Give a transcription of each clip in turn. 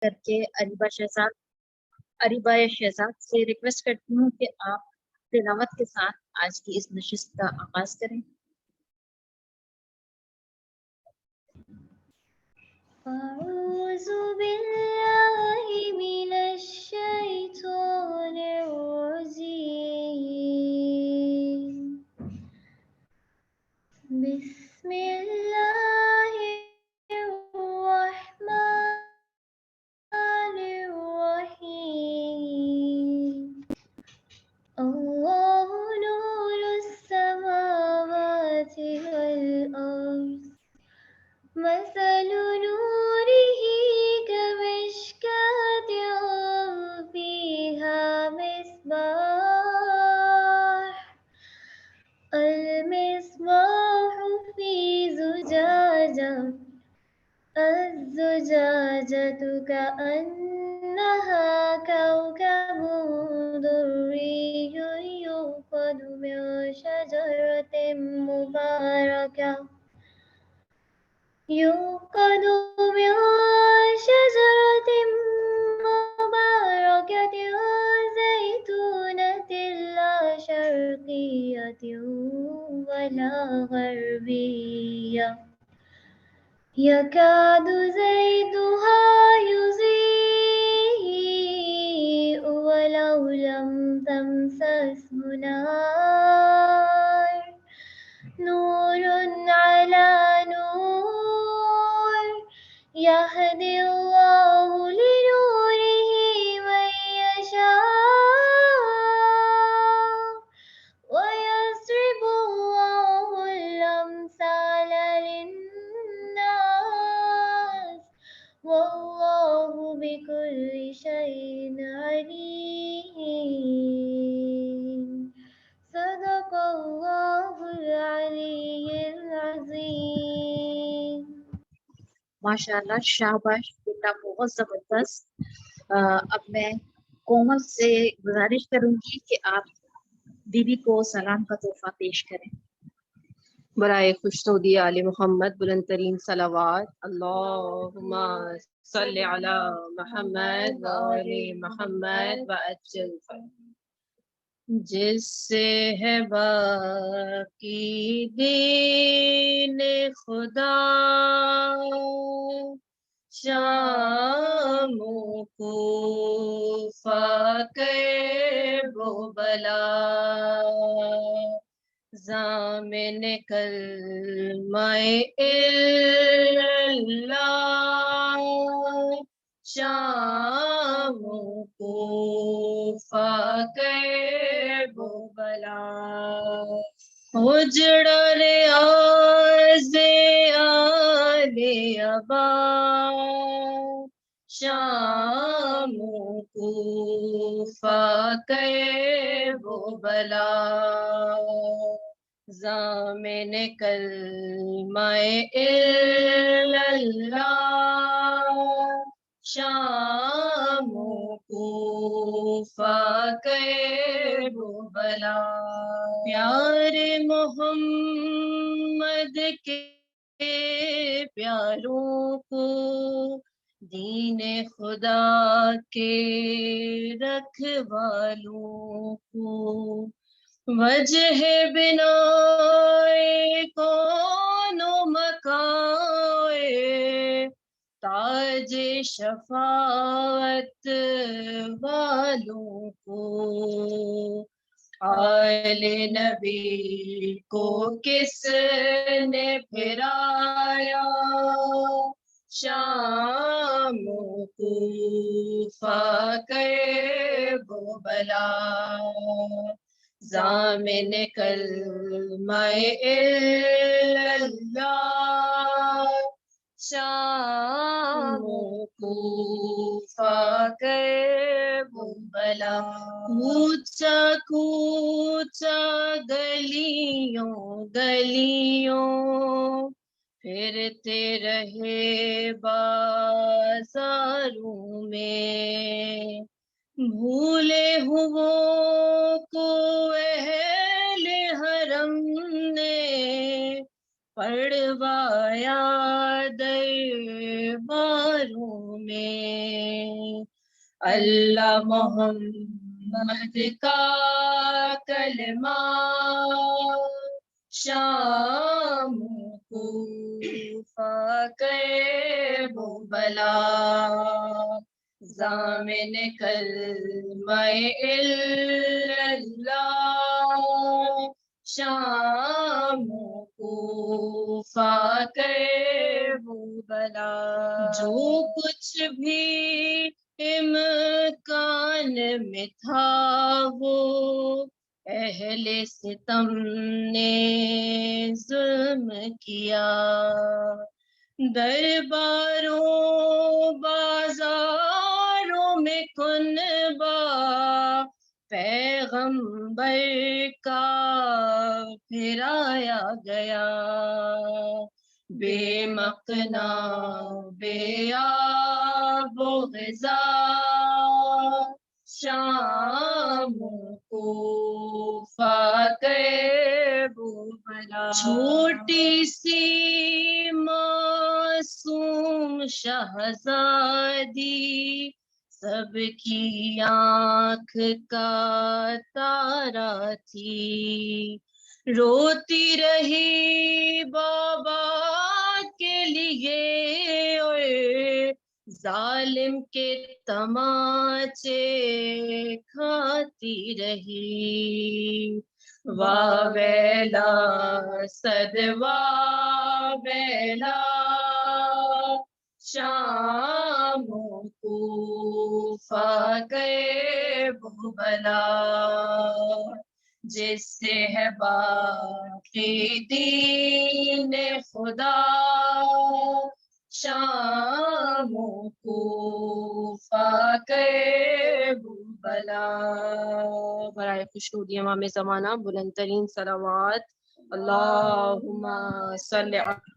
کر کے اریبہ شہزاد سے ریکویسٹ کرتی ہوں کہ آپ تلاوت کے ساتھ آج کی اس نشست کا آغاز کریں۔ أعوذ بالله من الشيطان الرجيم بسم الله الرحمن الرحيم الله نور السماوات والأرض مثل نوره كمشكاة فيها مصباح المصباح في زجاجة الزجاجة كأنها كوكب دري يوقد من شجرة مباركة زيتونة لا شرقية ولا غربية يكاد زيتها يضيء ولو لم تمسسه نار نور على نور يهدي الله لنوره من يشاء ويضرب الله الأمثال للناس والله بكل شيء عليم صدق الله العلي العظيم۔ ماشاءاللہ، شاباش بیٹا، بہت زبردست۔ اب میں کومل سے گزارش کروں گی کہ آپ بیوی کو سلام کا تحفہ پیش کریں۔ برائے خوشنودی آل محمد بلند ترین صلوات، اللہم صلی علی محمد و آل محمد و اجل جس سے ہے باقی دین خدا شام کو فاقے وہ بلا ضامن کلمہ اللہ شام کو فاقے وہ بلا اجڑا ریاض آل ابا شام کو فاقے وہ بلا ضامن کلمہ اللہ شام کو فاقے وہ بلا پیارے محمد کے پیاروں کو دین خدا کے رکھوالوں کو وجہ بنا کون و مکائے تاج شفاعت والوں کو آل نبی کو کس نے پھرایا شام کو فاقے وہ بلا ضامن کلمہ اللہ شام کو فاقے وہ بلا کوچا کوچا گلیوں گلیوں پھرتے رہے بازاروں میں بھولے ہووں کو اہل حرم نے پڑھوایا درباروں میں، اللہ محمد کا کلمہ شام کوفہ کرب و بلا، ضامن کلمہ اللہ شام کوفہ کرب و بلا، جو کچھ بھی امکان میں تھا وہ اہل ستم نے ظلم کیا، درباروں بازاروں میں کنبا پیغمبر کا پھرایا گیا، بے مقنا بے آب و غذا شام کوفہ کرب و بلا، چھوٹی سی معصوم شہزادی سب کی آنکھ کا تارا تھی، روتی رہی بابا کے لیے اور ظالم کے تماچے کھاتی رہی، واہ ویلا صد واہ ویلا شام کوفہ کرب و بلا، جس سے ہے باقی دین خدا شام کوفہ کرب و بلا، برائے خوشنودی امام زمانہ بلند ترین صلوات، اللہم صلی علی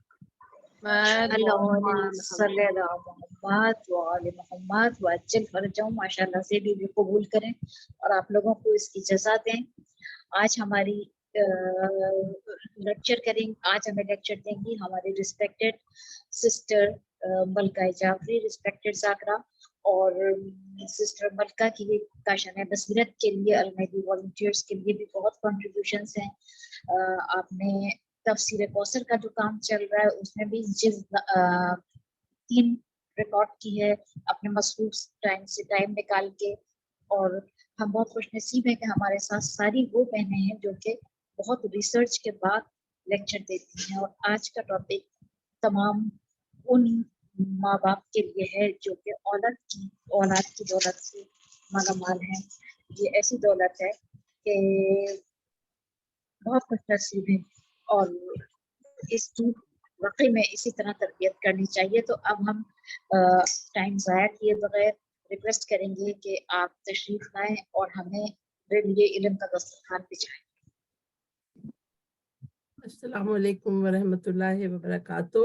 محمد اللہم وآل صلی علی محمد وآل محمد وعجل فرجہم، ماشاء اللہ سے بھی قبول کریں اور آپ لوگوں کو اس کی جزا دیں۔ آج ہماری لیکچر ہمیں لیکچر دیں گی ہماری ریسپیکٹڈ سسٹر ملکہ جعفری، ریسپیکٹڈ ذاکرہ، اور سسٹر ملکہ کی کاشانہ بصیرت کے لیے المہدی والنٹیئرس کے لیے بھی بہت کنٹریبیوشنس ہیں۔ آپ نے تفسیر کوثر کا جو کام چل رہا ہے اس میں بھی جز 3 ریکارڈ کی ہے اپنے مصروف ٹائم سے ٹائم نکال کے، اور ہم بہت خوش نصیب ہیں کہ ہمارے ساتھ ساری وہ بہنیں ہیں جو کہ بہت ریسرچ کے بعد لیکچر دیتی ہیں۔ اور آج کا ٹاپک تمام ان ماں باپ کے لیے ہے جو کہ اولاد کی دولت سے مالا مال ہیں۔ یہ ایسی دولت ہے کہ بہت خوش نصیب ہے اور اس کی واقعی میں اسی طرح تربیت کرنی چاہیے۔ تو اب ہم ٹائم ضائع کیے بغیر ریکویسٹ کریں گے کہ آپ تشریف لائیں اور ہمیں لیے علم کا دسترخوان بچھائیں۔ السلام علیکم ورحمۃ اللہ وبرکاتہ۔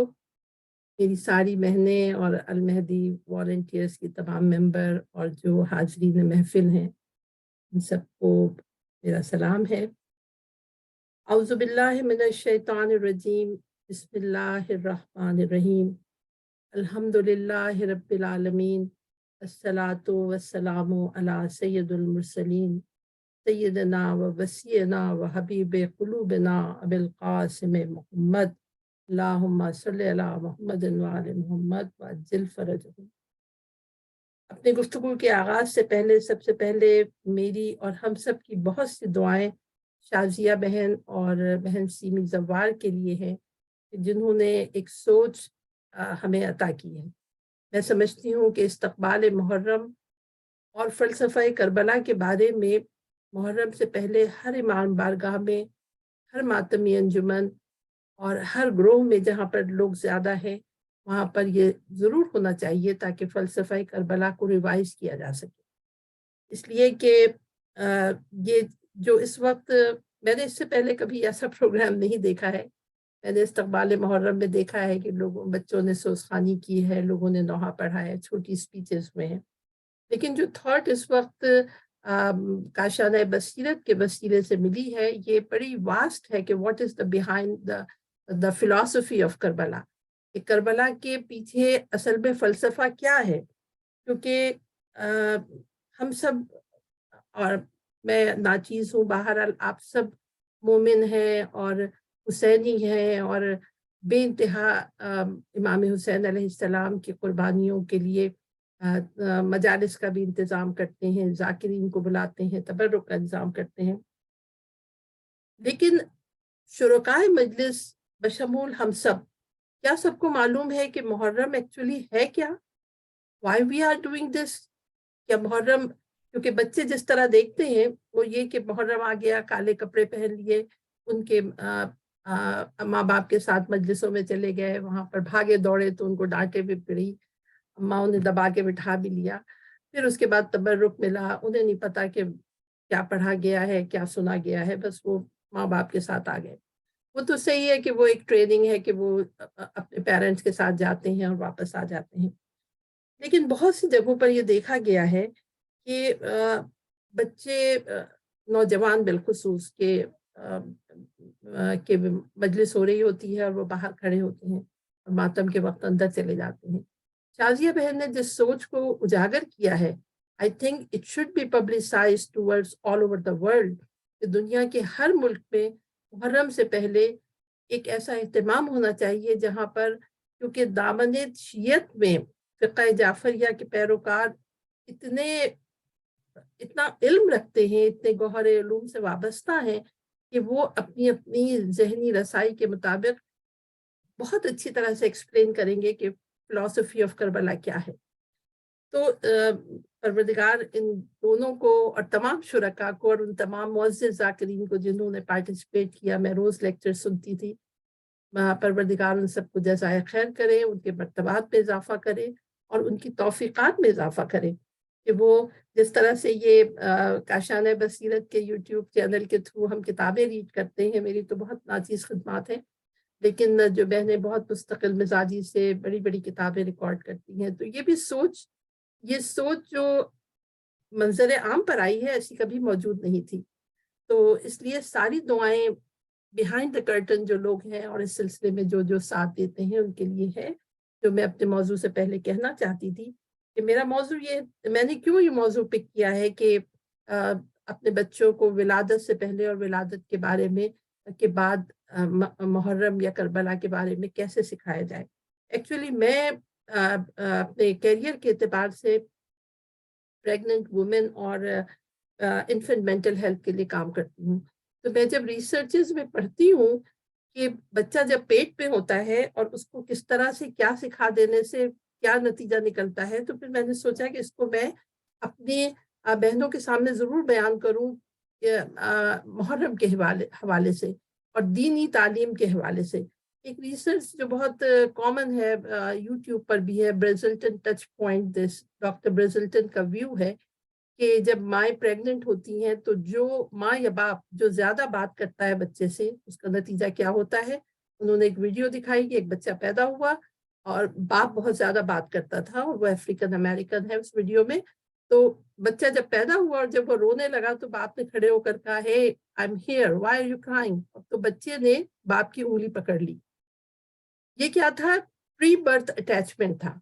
میری ساری بہنیں اور المہدی والنٹیئرس کی تمام ممبر اور جو حاضرین محفل ہیں ان سب کو میرا سلام ہے۔ اعوذ باللہ من الشیطان الرجیم، بسم اللہ الرحمن الرحیم، الحمد للہ رب العالمین، الصلاۃ والسلام علی سید المرسلین سیدنا و وسیعنا و حبیب قلوبنا ابی القاسم محمد، اللہم صلی علی محمد وعلی محمد وعجل فرجہم۔ اپنے گفتگو کے آغاز سے پہلے سب سے پہلے میری اور ہم سب کی بہت سی دعائیں شازیہ بہن اور بہن سیمی زوار کے لیے ہیں جنہوں نے ایک سوچ ہمیں عطا کی ہے۔ میں سمجھتی ہوں کہ استقبال محرم اور فلسفہ کربلا کے بارے میں محرم سے پہلے ہر امام بارگاہ میں، ہر ماتمی انجمن اور ہر گروہ میں جہاں پر لوگ زیادہ ہیں وہاں پر یہ ضرور ہونا چاہیے تاکہ فلسفہ کربلا کو ریوائز کیا جا سکے۔ اس لیے کہ یہ جو اس وقت میں نے اس سے پہلے کبھی ایسا پروگرام نہیں دیکھا ہے۔ میں نے استقبال محرم میں دیکھا ہے کہ بچوں نے سوزخوانی کی ہے، لوگوں نے نوحہ پڑھا ہے، چھوٹی سپیچز میں ہیں، لیکن جو تھاٹ اس وقت کاشانہ بصیرت کے وسیلے سے ملی ہے یہ بڑی واسٹ ہے کہ what is the behind the the philosophy of Karbala, کہ کربلا کے پیچھے اصل میں فلسفہ کیا ہے. کیونکہ ہم سب، اور میں ناچیز ہوں، بہرحال آپ سب مومن ہیں اور حسینی ہیں، اور بے انتہا امام حسین علیہ السلام کی قربانیوں کے لیے مجالس کا بھی انتظام کرتے ہیں، ذاکرین کو بلاتے ہیں، تبرک کا انتظام کرتے ہیں. لیکن شرکائے مجلس بشمول ہم سب، کیا سب کو معلوم ہے کہ محرم ایکچولی ہے کیا؟ Why we are doing this؟ کیا محرم، کیونکہ بچے جس طرح دیکھتے ہیں وہ یہ کہ محرم آ گیا، کالے کپڑے پہن لیے، ان کے ماں باپ کے ساتھ مجلسوں میں چلے گئے، وہاں پر بھاگے دوڑے تو ان کو ڈانٹے بھی پڑی، اماں نے دبا کے بٹھا بھی لیا، پھر اس کے بعد تبرک ملا، انہیں نہیں پتا کہ کیا پڑھا گیا ہے، کیا سنا گیا ہے، بس وہ ماں باپ کے ساتھ آ گئے. وہ تو صحیح ہے کہ وہ ایک ٹریننگ ہے کہ وہ اپنے پیرنٹس کے ساتھ جاتے ہیں اور واپس آ جاتے ہیں. لیکن بہت سی جگہوں پر یہ دیکھا گیا ہے کہ بچے، نوجوان بالخصوص کہ مجلس ہو رہی ہوتی ہے اور وہ باہر کھڑے ہوتے ہیں اور ماتم کے وقت اندر چلے جاتے ہیں. شازیہ بہن نے جس سوچ کو اجاگر کیا ہے، I think it should be publicized towards all over the world، کہ دنیا کے ہر ملک میں محرم سے پہلے ایک ایسا اہتمام ہونا چاہیے جہاں پر، کیونکہ دامنِ شیعت میں فقہ جعفریہ کے پیروکار اتنا علم رکھتے ہیں، اتنے گوہر علوم سے وابستہ ہیں کہ وہ اپنی اپنی ذہنی رسائی کے مطابق بہت اچھی طرح سے ایکسپلین کریں گے کہ فلسفی آف کربلا کیا ہے. تو پروردگار ان دونوں کو اور تمام شرکا کو اور ان تمام معزز ذاکرین کو جنہوں نے پارٹیسپیٹ کیا، میں روز لیکچر سنتی تھی، پروردگار ان سب کو جزائے خیر کرے، ان کے مرتبات میں اضافہ کرے اور ان کی توفیقات میں اضافہ کرے، کہ وہ جس طرح سے یہ کاشانہ بصیرت کے یوٹیوب چینل کے تھرو ہم کتابیں ریڈ کرتے ہیں. میری تو بہت ناچیز خدمات ہیں، لیکن جو بہنیں بہت مستقل مزاجی سے بڑی بڑی کتابیں ریکارڈ کرتی ہیں، تو یہ سوچ جو منظر عام پر آئی ہے، ایسی کبھی موجود نہیں تھی. تو اس لیے ساری دعائیں بیہائنڈ دا کرٹن جو لوگ ہیں اور اس سلسلے میں جو ساتھ دیتے ہیں ان کے لیے ہے. جو میں اپنے موضوع سے پہلے کہنا چاہتی تھی کہ میرا موضوع میں نے کیوں یہ موضوع پک کیا ہے کہ اپنے بچوں کو ولادت سے پہلے اور ولادت کے بارے میں کے بعد محرم یا کربلا کے بارے میں کیسے سکھایا جائے. ایکچولی میں اپنے کیریئر کے اعتبار سے پریگننٹ وومن اور انفنٹ مینٹل ہیلتھ کے لیے کام کرتی ہوں. تو میں جب ریسرچز میں پڑھتی ہوں کہ بچہ جب پیٹ پہ ہوتا ہے اور اس کو کس طرح سے کیا سکھا دینے سے کیا نتیجہ نکلتا ہے، تو پھر میں نے سوچا کہ اس کو میں اپنی بہنوں کے سامنے ضرور بیان کروں محرم کے حوالے سے اور دینی تعلیم کے حوالے سے. ایک ریسرچ جو بہت کامن ہے، یوٹیوب پر بھی ہے، برزلٹن ٹچ پوائنٹ، ڈاکٹر برزلٹن کا ویو ہے کہ جب مائیں پریگننٹ ہوتی ہیں تو جو ماں یا باپ جو زیادہ بات کرتا ہے بچے سے، اس کا نتیجہ کیا ہوتا ہے. انہوں نے ایک ویڈیو دکھائی کہ ایک بچہ پیدا ہوا اور باپ بہت زیادہ بات کرتا تھا، اور وہ افریقن امریکن ہے اس ویڈیو میں. تو بچہ جب پیدا ہوا اور جب وہ رونے لگا تو باپ نے کھڑے ہو کر کہا، hey I'm here, why are you crying؟ تو بچے نے باپ کی انگلی پکڑ لی. یہ کیا تھا؟ پری برتھ اٹیچمنٹ تھا.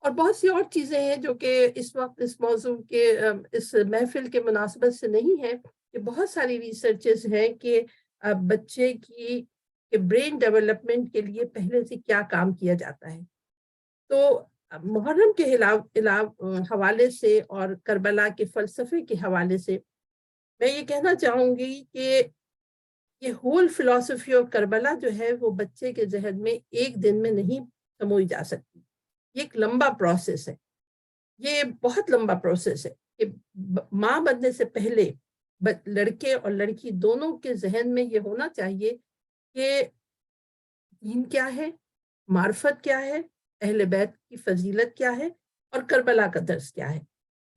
اور بہت سی اور چیزیں ہیں جو کہ اس وقت اس موضوع کے اس محفل کے مناسبت سے نہیں ہے، کہ بہت ساری ریسرچز ہیں کہ بچے کی برین ڈیولپمنٹ کے لیے پہلے سے کیا کام کیا جاتا ہے. تو محرم کے حوالے سے اور کربلا کے فلسفے کے حوالے سے میں یہ کہنا چاہوں گی کہ یہ ہول فلسفی اور کربلا جو ہے وہ بچے کے ذہن میں ایک دن میں نہیں سموئی جا سکتی. یہ ایک لمبا پروسیس ہے، یہ بہت لمبا پروسیس ہے کہ ماں بننے سے پہلے لڑکے اور لڑکی دونوں کے ذہن میں یہ ہونا چاہیے کہ دین کیا ہے، معرفت کیا ہے، اہل بیت کی فضیلت کیا ہے، اور کربلا کا درس کیا ہے.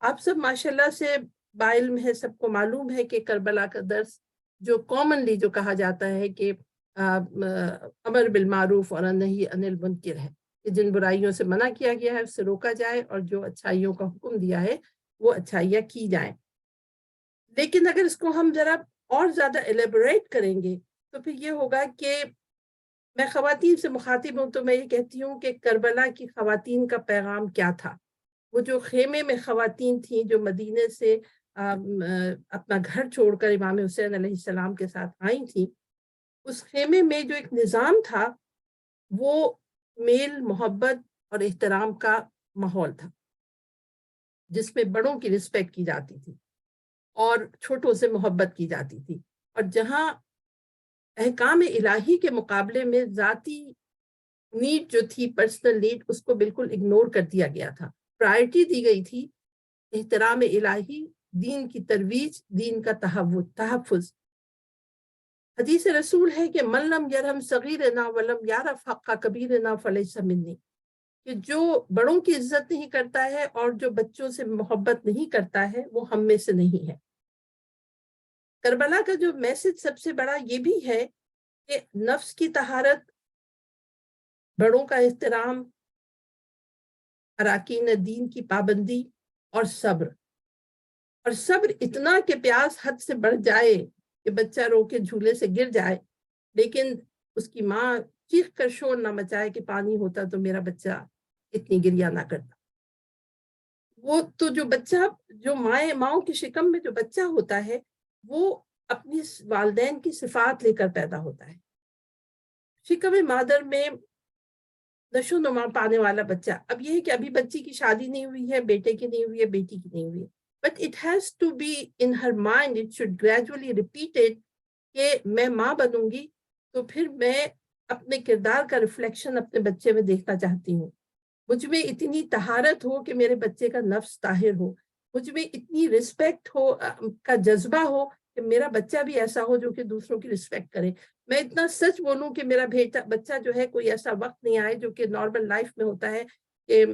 آپ سب ماشاءاللہ سے باعلم ہے، سب کو معلوم ہے کہ کربلا کا درس جو کامنلی جو کہا جاتا ہے کہ امر بالمعروف اور نہی عن المنکر ہے، کہ جن برائیوں سے منع کیا گیا ہے اس سے روکا جائے اور جو اچھائیوں کا حکم دیا ہے وہ اچھائیاں کی جائیں. لیکن اگر اس کو ہم ذرا اور زیادہ ایلیبوریٹ کریں گے تو پھر یہ ہوگا کہ میں خواتین سے مخاطب ہوں تو میں یہ کہتی ہوں کہ کربلا کی خواتین کا پیغام کیا تھا. وہ جو خیمے میں خواتین تھیں جو مدینے سے اپنا گھر چھوڑ کر امام حسین علیہ السلام کے ساتھ آئی تھیں، اس خیمے میں جو ایک نظام تھا وہ میل محبت اور احترام کا ماحول تھا، جس میں بڑوں کی رسپیکٹ کی جاتی تھی اور چھوٹوں سے محبت کی جاتی تھی، اور جہاں احکام الہی کے مقابلے میں ذاتی نیڈ جو تھی، پرسنل نیڈ، اس کو بالکل اگنور کر دیا گیا تھا. پرائرٹی دی گئی تھی احترام الہی، دین کی ترویج، دین کا تحفظ. حدیث رسول ہے کہ من لم یرحم صغیرنا ولم یعرف حق کبیرنا فلیس منی، کہ جو بڑوں کی عزت نہیں کرتا ہے اور جو بچوں سے محبت نہیں کرتا ہے وہ ہم میں سے نہیں ہے. کربلا کا جو میسج سب سے بڑا یہ بھی ہے کہ نفس کی طہارت، بڑوں کا احترام، اراکین دین کی پابندی اور صبر. اور صبر اتنا کہ پیاس حد سے بڑھ جائے کہ بچہ رو کے جھولے سے گر جائے، لیکن اس کی ماں چیخ کر شور نہ مچائے کہ پانی ہوتا تو میرا بچہ اتنی گریا نہ کرتا. وہ تو جو بچہ، جو ماؤں کی شکم میں جو بچہ ہوتا ہے وہ اپنی والدین کی صفات لے کر پیدا ہوتا ہے. شکم مادر میں نشو نما پانے والا بچہ، اب یہ ہے کہ ابھی بچی کی شادی نہیں ہوئی ہے، بیٹے کی نہیں ہوئی ہے، بیٹی کی نہیں ہوئی ہے، but it has to be in her mind, it should gradually repeat it کہ میں ماں بنوں گی تو پھر میں اپنے کردار کا ریفلیکشن اپنے بچے میں دیکھنا چاہتی ہوں. مجھ میں اتنی طہارت ہو کہ میرے بچے کا نفس طاہر ہو، مجھ میں اتنی رسپیکٹ ہو کا جذبہ ہو کہ میرا بچہ بھی ایسا ہو جو کہ دوسروں کی رسپیکٹ کرے. میں اتنا سچ بولوں کہ میرا بچہ جو ہے کوئی ایسا وقت نہیں آئے جو کہ نارمل لائف میں ہوتا ہے کہ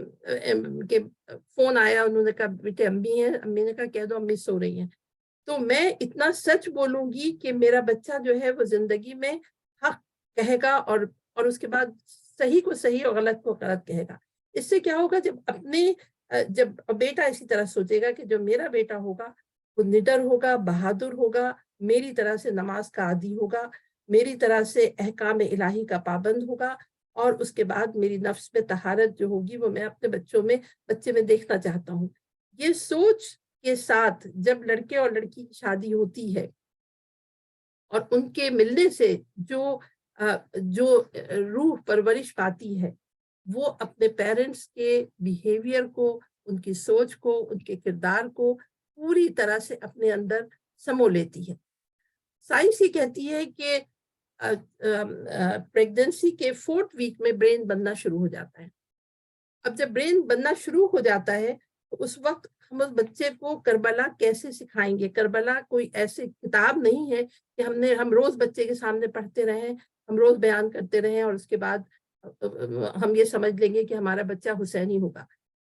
فون آیا، انہوں نے کہا بیٹے امی ہیں، امی نے کہا کہہ دو امی سو رہی ہیں. تو میں اتنا سچ بولوں گی کہ میرا بچہ جو ہے وہ زندگی میں حق کہے گا اور اس کے بعد صحیح کو صحیح اور غلط کو غلط کہے گا. اس سے کیا ہوگا، جب بیٹا اسی طرح سوچے گا کہ جو میرا بیٹا ہوگا وہ نڈر ہوگا، بہادر ہوگا، میری طرح سے نماز کا عادی ہوگا، میری طرح سے احکام الہی کا پابند ہوگا، اور اس کے بعد میری نفس میں طہارت جو ہوگی وہ میں اپنے بچے میں دیکھنا چاہتا ہوں. یہ سوچ کے ساتھ جب لڑکے اور لڑکی کی شادی ہوتی ہے اور ان کے ملنے سے جو روح پرورش پاتی ہے وہ اپنے پیرنٹس کے بیہیویئر کو، ان کی سوچ کو، ان کے کردار کو پوری طرح سے اپنے اندر سمو لیتی ہے. سائنس یہ کہتی ہے کہ پریگننسی کے 4 ویک میں برین بننا شروع ہو جاتا ہے. اب جب برین بننا شروع ہو جاتا ہے تو اس وقت ہم اس بچے کو کربلا کیسے سکھائیں گے. کربلا کوئی ایسی کتاب نہیں ہے کہ ہم روز بچے کے سامنے پڑھتے رہیں، ہم روز بیان کرتے رہیں اور اس کے بعد ہم یہ سمجھ لیں گے کہ ہمارا بچہ حسینی ہوگا.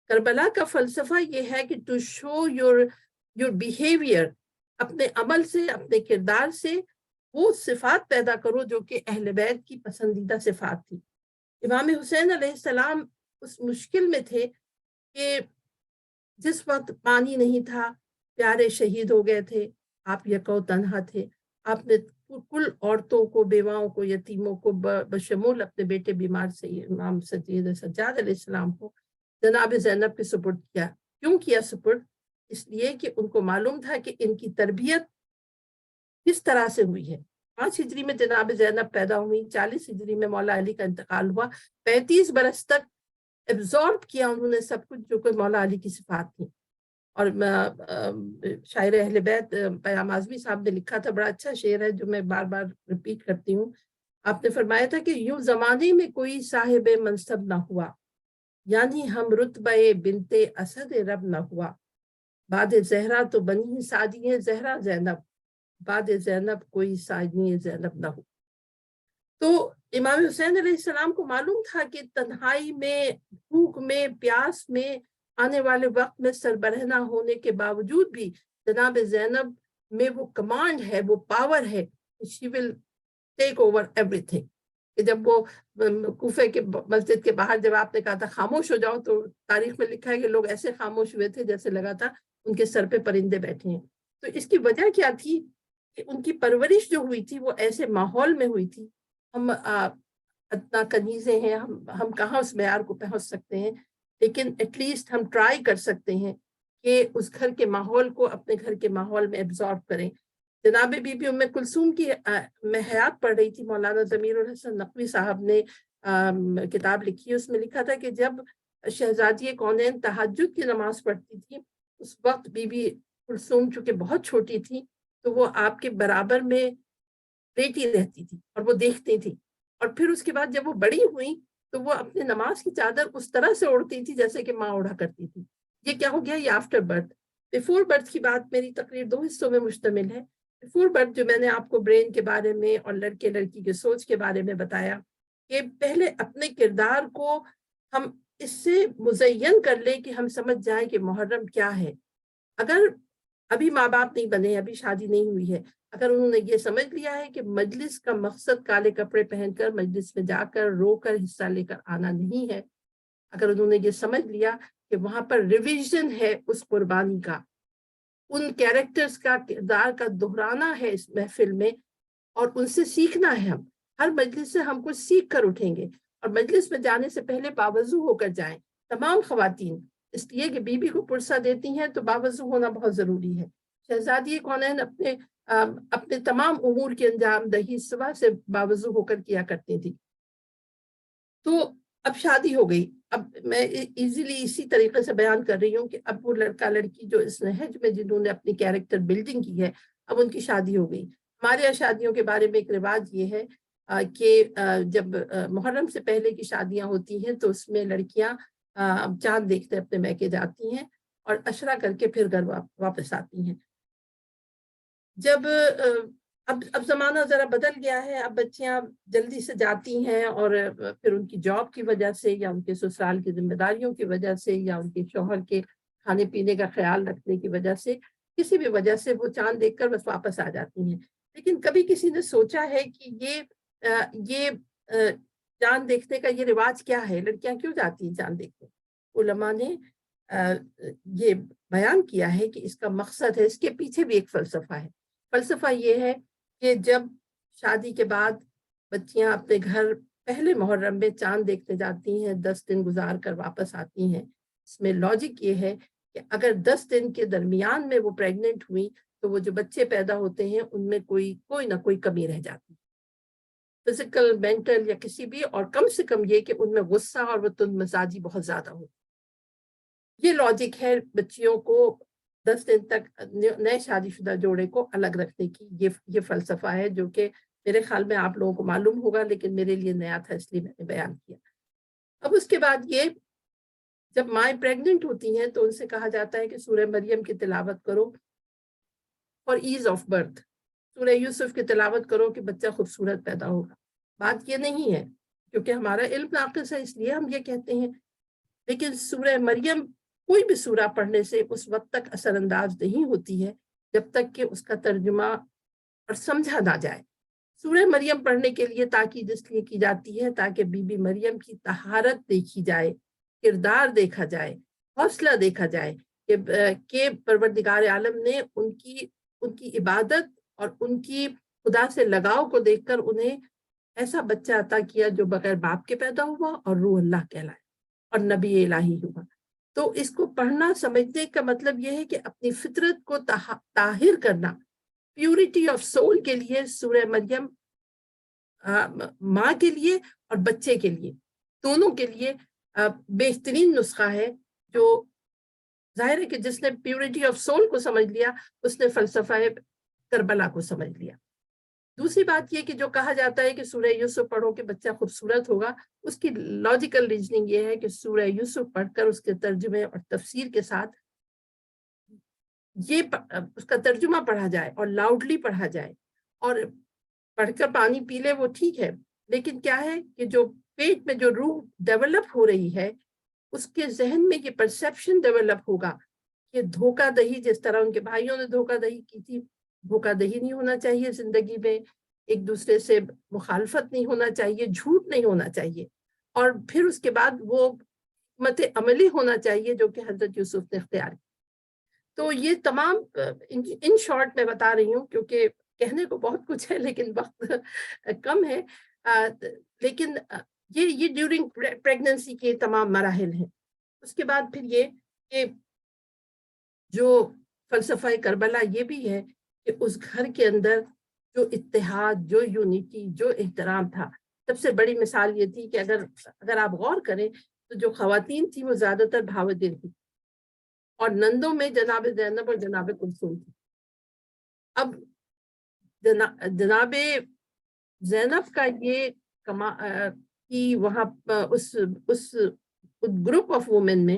کربلا کا فلسفہ یہ ہے کہ ٹو شو یور بیہیویئر، اپنے عمل سے، اپنے کردار سے وہ صفات پیدا کرو جو کہ اہل بیت کی پسندیدہ صفات تھی. امام حسین علیہ السلام اس مشکل میں تھے کہ جس وقت پانی نہیں تھا، پیارے شہید ہو گئے تھے، آپ یکو تنہا تھے، آپ نے کل عورتوں کو، بیواؤں کو، یتیموں کو بشمول اپنے بیٹے بیمار سے امام سجاد علیہ السلام کو جناب زینب کے سپرد کیا. کیوں کیا سپرد؟ اس لیے کہ ان کو معلوم تھا کہ ان کی تربیت کس طرح سے ہوئی ہے. 5 ہجری میں جناب زینب پیدا ہوئی، 40 ہجری میں مولا علی کا انتقال ہوا. 35 برس تک ایبزارب کیا انہوں نے سب کچھ جو کہ مولا علی کی صفات تھی. اور شاعر اہل بیت پیام اعظمی صاحب نے لکھا تھا، بڑا اچھا شعر ہے جو میں بار بار ریپیٹ کرتی ہوں. آپ نے فرمایا تھا کہ یوں زمانے میں کوئی صاحب منصب نہ ہوا، یعنی ہم رتبہ بنت اسد رب نہ ہوا. بعد زہرا تو بنی سعدی ہے زہرا زینب، بعد زینب کوئی سعدی زینب نہ ہو. تو امام حسین علیہ السلام کو معلوم تھا کہ تنہائی میں، بھوک میں، پیاس میں، آنے والے وقت میں سربراہ ہونے کے باوجود بھی جناب زینب میں وہ کمانڈ ہے، وہ پاور ہے، she will take over everything. کہ جب وہ کوفے کے مسجد کے باہر جب آپ نے کہا تھا خاموش ہو جاؤ، تو تاریخ میں لکھا ہے کہ لوگ ایسے خاموش ہوئے تھے جیسے لگا تھا ان کے سر پہ پرندے بیٹھے ہیں. تو اس کی وجہ کیا تھی کہ ان کی پرورش جو ہوئی تھی وہ ایسے ماحول میں ہوئی تھی. ہم اتنا کنیزیں ہیں، ہم کہاں اس معیار کو پہنچ سکتے ہیں، لیکن ایٹ لیسٹ ہم ٹرائی کر سکتے ہیں کہ اس گھر کے ماحول کو اپنے گھر کے ماحول میں ایبزارب کریں۔ جناب بی بی ام کلثوم کی میں حیات پڑھ رہی تھی، مولانا ضمیر الحسن نقوی صاحب نے کتاب لکھی ہے، اس میں لکھا تھا کہ جب شہزادی کونین تہجد کی نماز پڑھتی تھی، اس وقت بی بی کلثوم چونکہ بہت چھوٹی تھی تو وہ آپ کے برابر میں لیٹی رہتی تھی اور وہ دیکھتی تھی، اور پھر اس کے بعد جب وہ بڑی ہوئی تو وہ اپنے نماز کی چادر اس طرح سے اوڑھتی تھی جیسے کہ ماں اوڑھا کرتی تھی۔ یہ کیا ہو گیا؟ یہ آفٹر برتھ۔ بیفور برتھ کی بات میری تقریر 2 حصوں میں مشتمل ہے۔ بیفور برتھ جو میں نے آپ کو برین کے بارے میں اور لڑکے لڑکی کی سوچ کے بارے میں بتایا کہ پہلے اپنے کردار کو ہم اس سے مزین کر لیں کہ ہم سمجھ جائیں کہ محرم کیا ہے۔ اگر ابھی ماں باپ نہیں بنے، ابھی شادی نہیں ہوئی ہے، اگر انہوں نے یہ سمجھ لیا ہے کہ مجلس کا مقصد کالے کپڑے پہن کر مجلس میں جا کر رو کر حصہ لے کر آنا نہیں ہے، اگر انہوں نے یہ سمجھ لیا کہ وہاں پر ریویژن ہے اس قربانی کا، ان کیریکٹرز کا کردار کا دہرانا ہے اس محفل میں، اور ان سے سیکھنا ہے۔ ہم ہر مجلس سے ہم کچھ سیکھ کر اٹھیں گے، اور مجلس میں جانے سے پہلے باوضو ہو کر جائیں۔ تمام خواتین اس لیے کہ بی بی کو پرسہ دیتی ہیں تو باوضو ہونا بہت ضروری ہے۔ شہزادی کونین اپنے تمام امور کی انجام دہی صبح سے باوضو ہو کر کیا کرتی تھی۔ تو اب شادی ہو گئی، اب میں ایزیلی اسی طریقے سے بیان کر رہی ہوں کہ اب وہ لڑکا لڑکی جو اس نہج میں جنہوں نے اپنی کیریکٹر بلڈنگ کی ہے، اب ان کی شادی ہو گئی۔ ہمارے یہاں شادیوں کے بارے میں ایک رواج یہ ہے کہ جب محرم سے پہلے کی شادیاں ہوتی ہیں تو اس میں لڑکیاں چاند دیکھتے اپنے میکے جاتی ہیں اور عشرہ کر کے پھر گھر واپس آتی ہیں۔ جب اب زمانہ ذرا بدل گیا ہے، اب بچیاں جلدی سے جاتی ہیں اور پھر ان کی جاب کی وجہ سے یا ان کے سسرال کی ذمہ داریوں کی وجہ سے یا ان کے شوہر کے کھانے پینے کا خیال رکھنے کی وجہ سے، کسی بھی وجہ سے وہ چاند دیکھ کر بس واپس آ جاتی ہیں۔ لیکن کبھی کسی نے سوچا ہے کہ یہ چاند دیکھنے کا یہ رواج کیا ہے؟ لڑکیاں کیوں جاتی ہیں چاند دیکھنے؟ علماء نے یہ بیان کیا ہے کہ اس کا مقصد ہے، اس کے پیچھے بھی ایک فلسفہ ہے۔ فلسفہ یہ ہے کہ جب شادی کے بعد بچیاں اپنے گھر پہلے محرم میں چاند دیکھتے جاتی ہیں، 10 دن گزار کر واپس آتی ہیں، اس میں لاجک یہ ہے کہ اگر 10 دن کے درمیان میں وہ پریگننٹ ہوئی تو وہ جو بچے پیدا ہوتے ہیں ان میں کوئی نہ کوئی کمی رہ جاتی، فزیکل، مینٹل یا کسی بھی، اور کم سے کم یہ کہ ان میں غصہ اور وہ تند مزاجی بہت زیادہ ہو۔ یہ لاجک ہے بچیوں کو 10 دن تک نئے شادی شدہ جوڑے کو الگ رکھنے کی، یہ فلسفہ ہے جو کہ میرے خیال میں آپ لوگوں کو معلوم ہوگا، لیکن میرے لیے نیا تھا اس لیے میں نے بیان کیا۔ اب اس کے بعد یہ جب مائیں پریگننٹ ہوتی ہیں تو ان سے کہا جاتا ہے کہ سورہ مریم کی تلاوت کرو اور ایز آف برتھ، سورہ یوسف کی تلاوت کرو کہ بچہ خوبصورت پیدا ہوگا۔ بات یہ نہیں ہے کیونکہ ہمارا علم ناقص ہے اس لیے ہم یہ کہتے ہیں، لیکن سورہ مریم کوئی بھی سورہ پڑھنے سے اس وقت تک اثر انداز نہیں ہوتی ہے جب تک کہ اس کا ترجمہ اور سمجھا نہ جائے۔ سورہ مریم پڑھنے کے لیے تاکید اس لیے کی جاتی ہے تاکہ بی بی مریم کی طہارت دیکھی جائے، کردار دیکھا جائے، حوصلہ دیکھا جائے کہ پروردگار عالم نے ان کی عبادت اور ان کی خدا سے لگاؤ کو دیکھ کر انہیں ایسا بچہ عطا کیا جو بغیر باپ کے پیدا ہوا اور روح اللہ کہلائے اور نبی الہی ہوا۔ تو اس کو پڑھنا سمجھنے کا مطلب یہ ہے کہ اپنی فطرت کو طاہر کرنا، پیورٹی آف سول کے لیے سورہ مریم ماں کے لیے اور بچے کے لیے دونوں کے لیے بہترین نسخہ ہے، جو ظاہر ہے کہ جس نے پیورٹی آف سول کو سمجھ لیا اس نے فلسفہ کربلا کو سمجھ لیا۔ دوسری بات یہ کہ جو کہا جاتا ہے کہ سورہ یوسف پڑھو کہ بچہ خوبصورت ہوگا، اس کی لاجیکل ریزننگ یہ ہے کہ سورہ یوسف پڑھ کر اس کے ترجمے اور تفسیر کے ساتھ اس کا ترجمہ پڑھا جائے اور لاؤڈلی پڑھا جائے، اور پڑھ کر پانی پی لے وہ ٹھیک ہے، لیکن کیا ہے کہ جو پیٹ میں جو روح ڈیولپ ہو رہی ہے اس کے ذہن میں یہ پرسیپشن ڈیولپ ہوگا کہ دھوکہ دہی، جس طرح ان کے بھائیوں نے دھوکہ دہی کی تھی، دھوکہ دہی نہیں ہونا چاہیے زندگی میں، ایک دوسرے سے مخالفت نہیں ہونا چاہیے، جھوٹ نہیں ہونا چاہیے، اور پھر اس کے بعد وہ حکمت عملی ہونا چاہیے جو کہ حضرت یوسف نے اختیار کی۔ تو یہ تمام ان شارٹ میں بتا رہی ہوں کیونکہ کہنے کو بہت کچھ ہے لیکن وقت کم ہے۔ لیکن یہ ڈیورنگ پریگننسی کے تمام مراحل ہیں. اس کے بعد پھر یہ کہ جو فلسفہ کربلا یہ بھی ہے کہ اس گھر کے اندر جو اتحاد، جو یونٹی، جو احترام تھا. سب سے بڑی مثال یہ تھی کہ اگر آپ غور کریں تو جو خواتین تھی وہ زیادہ تر بھاودین تھی، اور نندوں میں جناب زینب اور جناب کلثوم تھی. اب جناب زینب کا یہ کہ وہاں اس گروپ آف وومن میں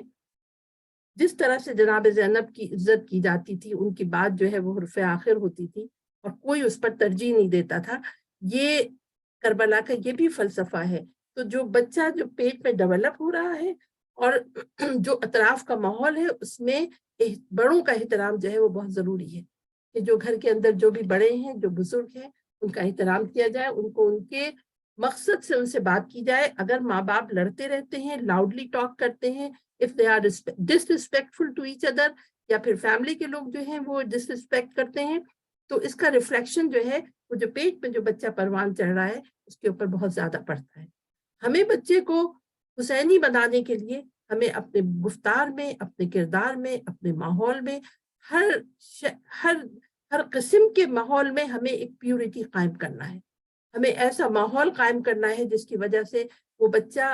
جس طرح سے جناب زینب کی عزت کی جاتی تھی، ان کی بات جو ہے وہ حرف آخر ہوتی تھی اور کوئی اس پر ترجیح نہیں دیتا تھا. یہ کربلا کا یہ بھی فلسفہ ہے. تو جو بچہ جو پیٹ میں ڈیولپ ہو رہا ہے اور جو اطراف کا ماحول ہے، اس میں بڑوں کا احترام جو ہے وہ بہت ضروری ہے کہ جو گھر کے اندر جو بھی بڑے ہیں، جو بزرگ ہیں، ان کا احترام کیا جائے، ان کو ان کے مقصد سے ان سے بات کی جائے. اگر ماں باپ لڑتے رہتے ہیں، لاؤڈلی ٹاک کرتے ہیں، if they are disrespectful to each other، یا پھر فیملی کے لوگ جو ہیں وہ ڈسرسپیکٹ کرتے ہیں، تو اس کا ریفلیکشن جو ہے وہ جو پیٹ میں جو بچہ پروان چڑھ رہا ہے اس کے اوپر بہت زیادہ پڑتا ہے. ہمیں بچے کو حسینی بنانے کے لیے ہمیں اپنے گفتار میں، اپنے کردار میں، اپنے ماحول میں، ہر قسم کے ماحول میں ہمیں ایک پیورٹی قائم کرنا ہے. ہمیں ایسا ماحول قائم کرنا ہے جس کی وجہ سے وہ بچہ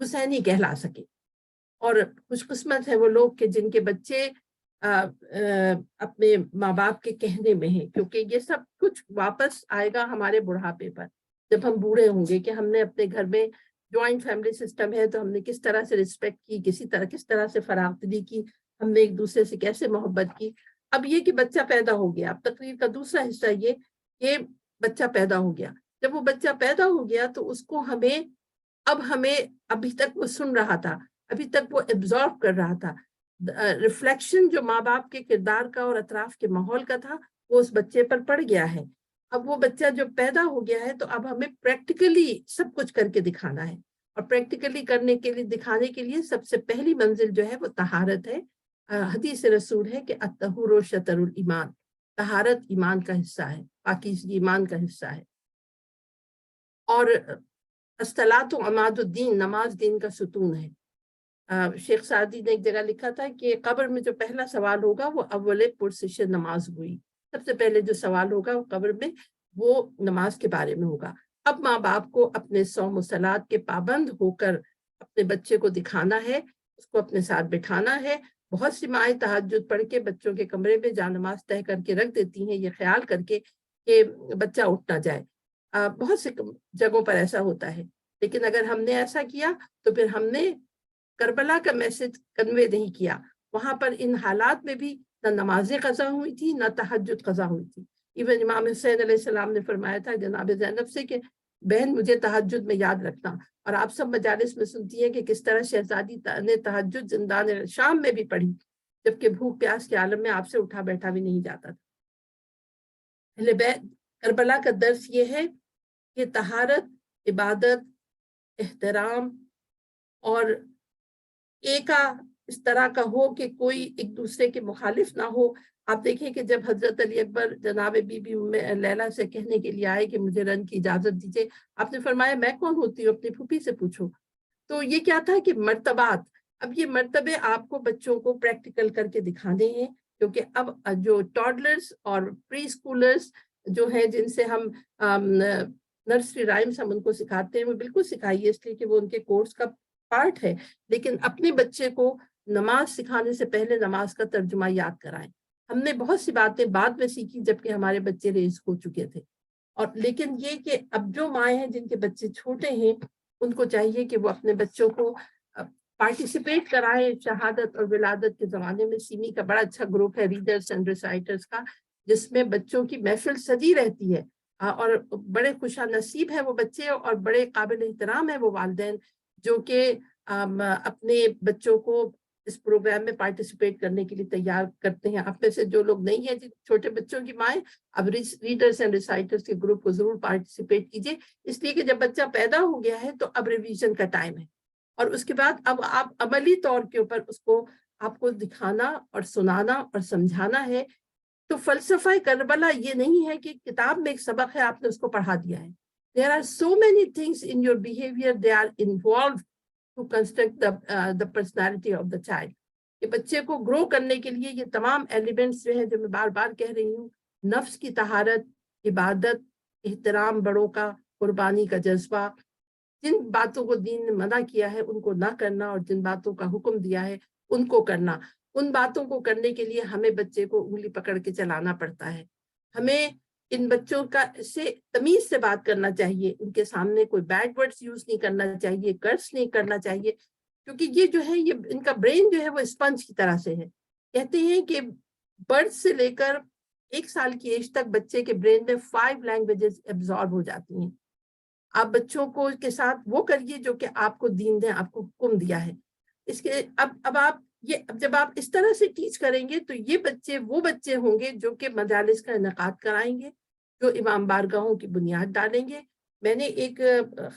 حسینی کہلا سکے. اور خوش قسمت ہے وہ لوگ کہ جن کے بچے اپنے ماں باپ کے کہنے میں ہیں، کیونکہ یہ سب کچھ واپس آئے گا ہمارے بڑھاپے پر جب ہم بوڑھے ہوں گے، کہ ہم نے اپنے گھر میں جوائنٹ فیملی سسٹم ہے تو ہم نے کس طرح سے رسپیکٹ کی، کس طرح سے فراخدلی کی، ہم نے ایک دوسرے سے کیسے محبت کی. اب یہ کہ بچہ پیدا ہو گیا، اب تقریر کا دوسرا حصہ یہ کہ بچہ پیدا ہو گیا. جب وہ بچہ پیدا ہو گیا تو اس کو ہمیں ابھی تک وہ سن رہا تھا، ابھی تک وہ ایبزارو کر رہا تھا. ریفلیکشن جو ماں باپ کے کردار کا اور اطراف کے ماحول کا تھا وہ اس بچے پر پڑ گیا ہے. اب وہ بچہ جو پیدا ہو گیا ہے تو اب ہمیں پریکٹیکلی سب کچھ کر کے دکھانا ہے، اور پریکٹیکلی دکھانے کے لیے سب سے پہلی منزل جو ہے وہ طہارت ہے. حدیث رسول ہے کہ الطہور شطر الایمان، طہارت ایمان کا حصہ ہے، پاکیزگی ایمان کا حصہ ہے. اور الصلاۃ عماد الدین، نماز دین کا ستون ہے. شیخ سعدی نے ایک جگہ لکھا تھا کہ قبر میں جو پہلا سوال ہوگا وہ اول پرسش نماز ہوئی. سب سے پہلے جو سوال ہوگا وہ قبر میں وہ نماز کے بارے میں ہوگا. اب ماں باپ کو اپنے صوم و صلات کے پابند ہو کر اپنے بچے کو دکھانا ہے، اس کو اپنے ساتھ بٹھانا ہے. بہت سی مائیں تہجد پڑھ کے بچوں کے کمرے میں جا نماز طے کر کے رکھ دیتی ہیں، یہ خیال کر کے کہ بچہ اٹھ نہ جائے. بہت سی جگہوں پر ایسا ہوتا ہے، لیکن اگر ہم نے ایسا کیا تو پھر ہم نے کربلا کا میسج کنوے نہیں کیا. وہاں پر ان حالات میں بھی نہ نمازیں قضا ہوئی تھی، نہ تہجد قضا ہوئی تھی. ایون امام حسین علیہ السلام نے فرمایا تھا جناب زینب سے کہ بہن مجھے تہجد میں یاد رکھنا. اور آپ سب مجالس میں سنتی ہیں کہ کس طرح شہزادی نے تہجد زندان شام میں بھی پڑھی، جبکہ بھوک پیاس کے عالم میں آپ سے اٹھا بیٹھا بھی نہیں جاتا تھا. اہل بیت کربلا کا درس یہ ہے کہ طہارت، عبادت، احترام اور ایکا اس طرح کا ہو کہ کوئی ایک دوسرے کے مخالف نہ ہو. آپ دیکھیں کہ جب حضرت علی اکبر جناب بی بی لیلا سے کہنے کے لیے آئے کہ مجھے رن کی اجازت دیجیے، آپ نے فرمایا میں کون ہوتی ہوں، اپنی پھوپھی سے پوچھو. تو یہ کیا تھا کہ مرتبات. اب یہ مرتبے آپ کو بچوں کو پریکٹیکل کر کے دکھانے ہیں، کیونکہ اب جو ٹاڈلرز اور پری اسکولرز جو ہیں جن سے ہم نرسری رائمز ہم ان کو سکھاتے ہیں، وہ بالکل سکھائیے اس لیے کہ وہ ان کے کورس کا پارٹ ہے، لیکن اپنے بچے کو نماز سکھانے سے پہلے نماز کا ترجمہ یاد کرائیں. ہم نے بہت سی باتیں بعد میں سیکھی جبکہ ہمارے بچے ریز ہو چکے تھے. اور لیکن یہ کہ اب جو مائیں ہیں جن کے بچے چھوٹے ہیں ان کو چاہیے کہ وہ اپنے بچوں کو پارٹیسپیٹ کرائیں. شہادت اور ولادت کے زمانے میں سیمی کا بڑا اچھا گروپ ہے ریڈرز اینڈ ریسائٹرز کا، جس میں بچوں کی محفل سجی رہتی ہے، اور بڑے خوش نصیب ہیں وہ بچے اور بڑے قابل احترام ہیں وہ والدین جو کہ اپنے بچوں کو اس پروگرام میں پارٹیسپیٹ کرنے کے لیے تیار کرتے ہیں. آپ میں سے جو لوگ نہیں ہیں چھوٹے بچوں کی مائیں، اب ریڈرز اینڈ ریسائٹرز کے گروپ کو ضرور پارٹیسپیٹ کیجیے، اس لیے کہ جب بچہ پیدا ہو گیا ہے تو اب ریویژن کا ٹائم ہے، اور اس کے بعد اب آپ عملی طور کے اوپر اس کو آپ کو دکھانا اور سنانا اور سمجھانا ہے. تو فلسفہ کربلا یہ نہیں ہے کہ کتاب میں ایک سبق ہے آپ نے اس کو پڑھا دیا ہے. There are so many things in your behavior, they are involved to construct the personality of the child. کہ بچے کو گرو کرنے کے لیے یہ تمام ایلیمنٹس جو ہیں جو میں بار بار کہہ رہی ہوں، نفس کی طہارت، عبادت، احترام بڑوں کا، قربانی کا جذبہ، جن باتوں کو دین نے منع کیا ہے ان کو نہ کرنا اور جن باتوں کا حکم دیا ہے ان کو کرنا. ان باتوں کو کرنے کے لیے ہمیں بچے کو انگلی پکڑ کے چلانا پڑتا ہے. ہمیں ان بچوں کا سے تمیز سے بات کرنا چاہیے، ان کے سامنے کوئی بیڈ ورڈز یوز نہیں کرنا چاہیے، کرس نہیں کرنا چاہیے، کیونکہ یہ جو ہے یہ ان کا برین جو ہے وہ اسپنج کی طرح سے ہے. کہتے ہیں کہ برتھ سے لے کر 1 سال کی ایج تک بچے کے برین میں 5 لینگویجز ایبزارب ہو جاتی ہیں. آپ بچوں کو کے ساتھ وہ کریے جو کہ آپ کو دین نے آپ کو حکم دیا ہے. اس کے اب آپ جب آپ اس طرح سے ٹیچ کریں گے تو یہ بچے وہ بچے ہوں گے جو کہ مجالس کا انعقاد کرائیں گے، جو امام بارگاہوں کی بنیاد ڈالیں گے. میں نے ایک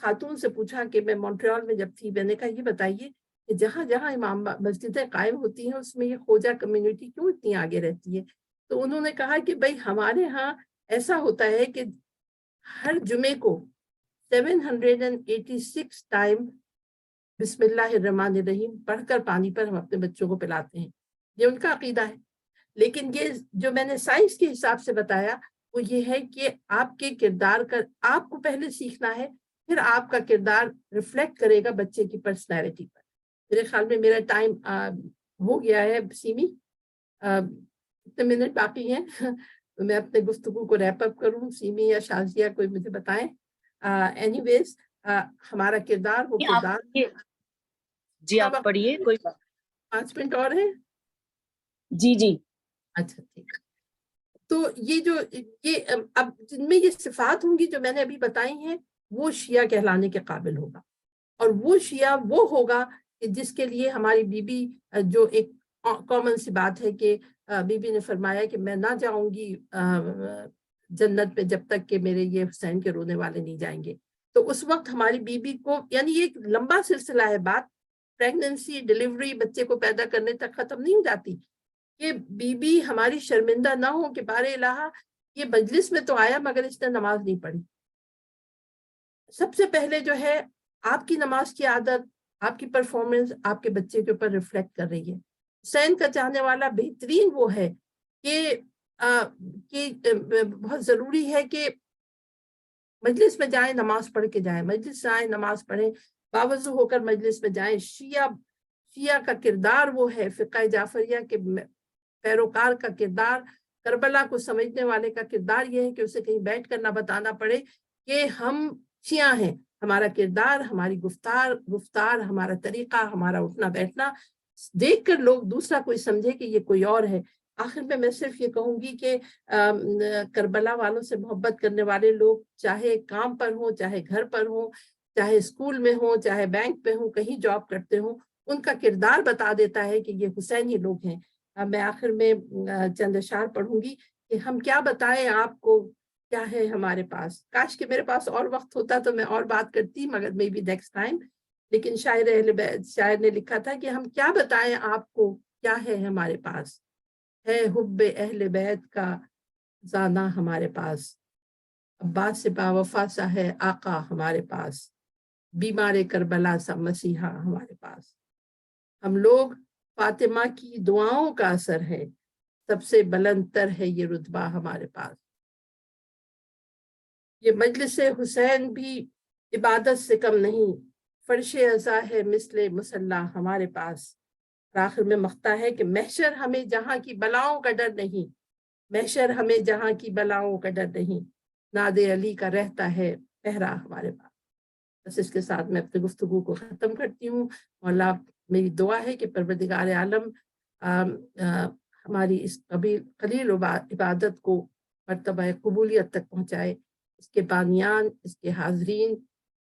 خاتون سے پوچھا کہ میں مونٹریال میں جب تھی، میں نے کہا یہ بتائیے کہ جہاں جہاں امام مسجدیں قائم ہوتی ہیں اس میں یہ خوجہ کمیونٹی کیوں اتنی آگے رہتی ہے؟ تو انہوں نے کہا کہ بھائی ہمارے ہاں ایسا ہوتا ہے کہ ہر جمعے کو 786 ٹائم بسم اللہ الرحمن الرحیم پڑھ کر پانی پر ہم اپنے بچوں کو پلاتے ہیں. یہ ان کا عقیدہ ہے. لیکن یہ جو میں نے سائنس کے حساب سے بتایا وہ یہ ہے کہ آپ کے کردار کا آپ کو پہلے سیکھنا ہے، پھر آپ کا کردار ریفلیکٹ کرے گا بچے کی پرسنالٹی پر. میرے خیال میں میرا ٹائم ہو گیا ہے. سیمی کتنے منٹ باقی ہیں؟ میں اپنے گفتگو کو ریپ اپ کروں. سیمی یا شازیہ کوئی مجھے بتائیں. اینی ویز ہمارا کردار وہ کردار. جی آپ پڑھیے. کوئی 5 منٹ اور ہیں؟ جی جی اچھا ٹھیک. تو یہ اب جن میں یہ صفات ہوں گی جو میں نے ابھی بتائی ہیں وہ شیعہ کہلانے کے قابل ہوگا. اور وہ شیعہ وہ ہوگا کہ جس کے لیے ہماری بی بی جو ایک کامن سی بات ہے کہ بی بی نے فرمایا کہ میں نہ جاؤں گی جنت پہ جب تک کہ میرے یہ حسین کے رونے والے نہیں جائیں گے. تو اس وقت ہماری بی بی کو، یعنی یہ ایک لمبا سلسلہ ہے بات، پریگننسی، ڈیلیوری، بچے کو پیدا کرنے تک ختم نہیں ہو جاتی کہ بی بی ہماری شرمندہ نہ ہو کہ بارے الہ یہ مجلس میں تو آیا مگر اس نے نماز نہیں پڑھی. سب سے پہلے جو ہے آپ کی نماز کی عادت، آپ کی پرفارمنس آپ کے بچے کے اوپر ریفلیکٹ کر رہی ہے. حسین کا چاہنے والا بہترین وہ ہے کہ بہت ضروری ہے کہ مجلس میں جائیں نماز پڑھ کے جائیں، مجلس سے آئیں نماز پڑھیں، باوضو ہو کر مجلس میں جائیں. شیعہ کا کردار وہ ہے، فقہ جعفریہ کے پیروکار کا کردار، کربلا کو سمجھنے والے کا کردار یہ ہے کہ اسے کہیں بیٹھ کر نہ بتانا پڑے کہ ہم شیعہ ہیں. ہمارا کردار، ہماری گفتار، ہمارا طریقہ، ہمارا اٹھنا بیٹھنا دیکھ کر لوگ دوسرا کوئی سمجھے کہ یہ کوئی اور ہے. آخر میں صرف یہ کہوں گی کہ کربلا والوں سے محبت کرنے والے لوگ چاہے کام پر ہوں، چاہے گھر پر ہوں، چاہے اسکول میں ہوں، چاہے بینک پہ ہوں، کہیں جاب کرتے ہوں، ان کا کردار بتا دیتا ہے کہ یہ حسینی لوگ ہیں. میں آخر میں چند اشعار پڑھوں گی کہ ہم کیا بتائیں آپ کو کیا ہے ہمارے پاس. کاش کہ میرے پاس اور وقت ہوتا تو میں اور بات کرتی، مگر مے بی نیکسٹ ٹائم. لیکن شاعر نے لکھا تھا کہ ہم کیا بتائیں آپ کو کیا ہے ہمارے پاس، ہے حب اہل بیت کا زانہ ہمارے پاس، عباس سے باوفا سا ہے آقا ہمارے پاس، بیمار کربلا سا مسیحا ہمارے پاس. ہم لوگ فاطمہ کی دعاؤں کا اثر ہے، سب سے بلند تر ہے یہ رتبہ ہمارے پاس. یہ مجلس حسین بھی عبادت سے کم نہیں، فرش عزا ہے مثل مصلی ہمارے پاس. آخر میں مقطع ہے کہ محشر ہمیں جہاں کی بلاؤں کا ڈر نہیں، محشر ہمیں جہاں کی بلاؤں کا ڈر نہیں، ناد علی کا رہتا ہے پہرا ہمارے پاس. بس اس کے ساتھ میں اپنی گفتگو کو ختم کرتی ہوں. مولا میری دعا ہے کہ پروردگار عالم ہماری اس قلیل عبادت کو مرتبہ قبولیت تک پہنچائے. اس کے بانیان، اس کے حاضرین،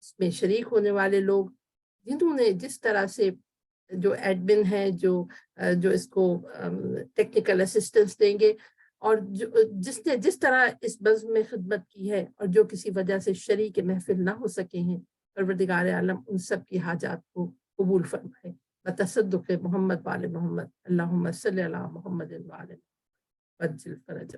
اس میں شریک ہونے والے لوگ جنہوں نے جس طرح سے جو ایڈمن ہیں، جو اس کو ٹیکنیکل اسسٹنس دیں گے، اور جس نے جس طرح اس بزم میں خدمت کی ہے اور جو کسی وجہ سے شریک محفل نہ ہو سکے ہیں، پروردگار عالم ان سب کی حاجات کو قبول فرمائے. بتصدق محمد وآل محمد، اللہم صلی علی محمد وآل محمد وعجل فرجہ.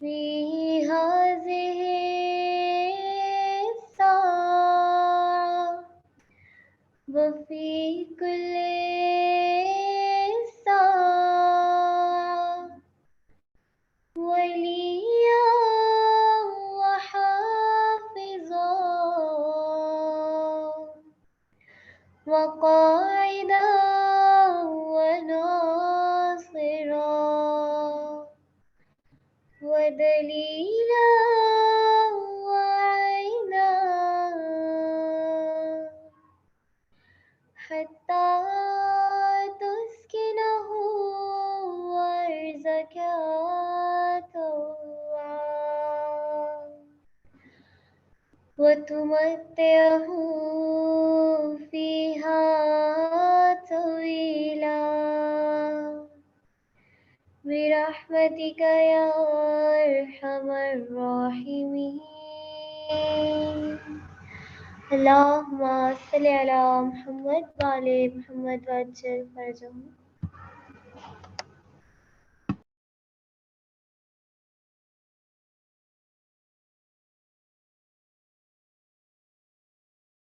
في هذه الساعة وفي كل ساعة وليا وحافظا وقاعدا وناصرا ودليلا وعينا حتى تسكنه أرضك طوعا وتمتعه فيها طويلا برحمتك يا أرحم الراحمين. اللهم صل على محمد وعلى محمد وعجل فرجهم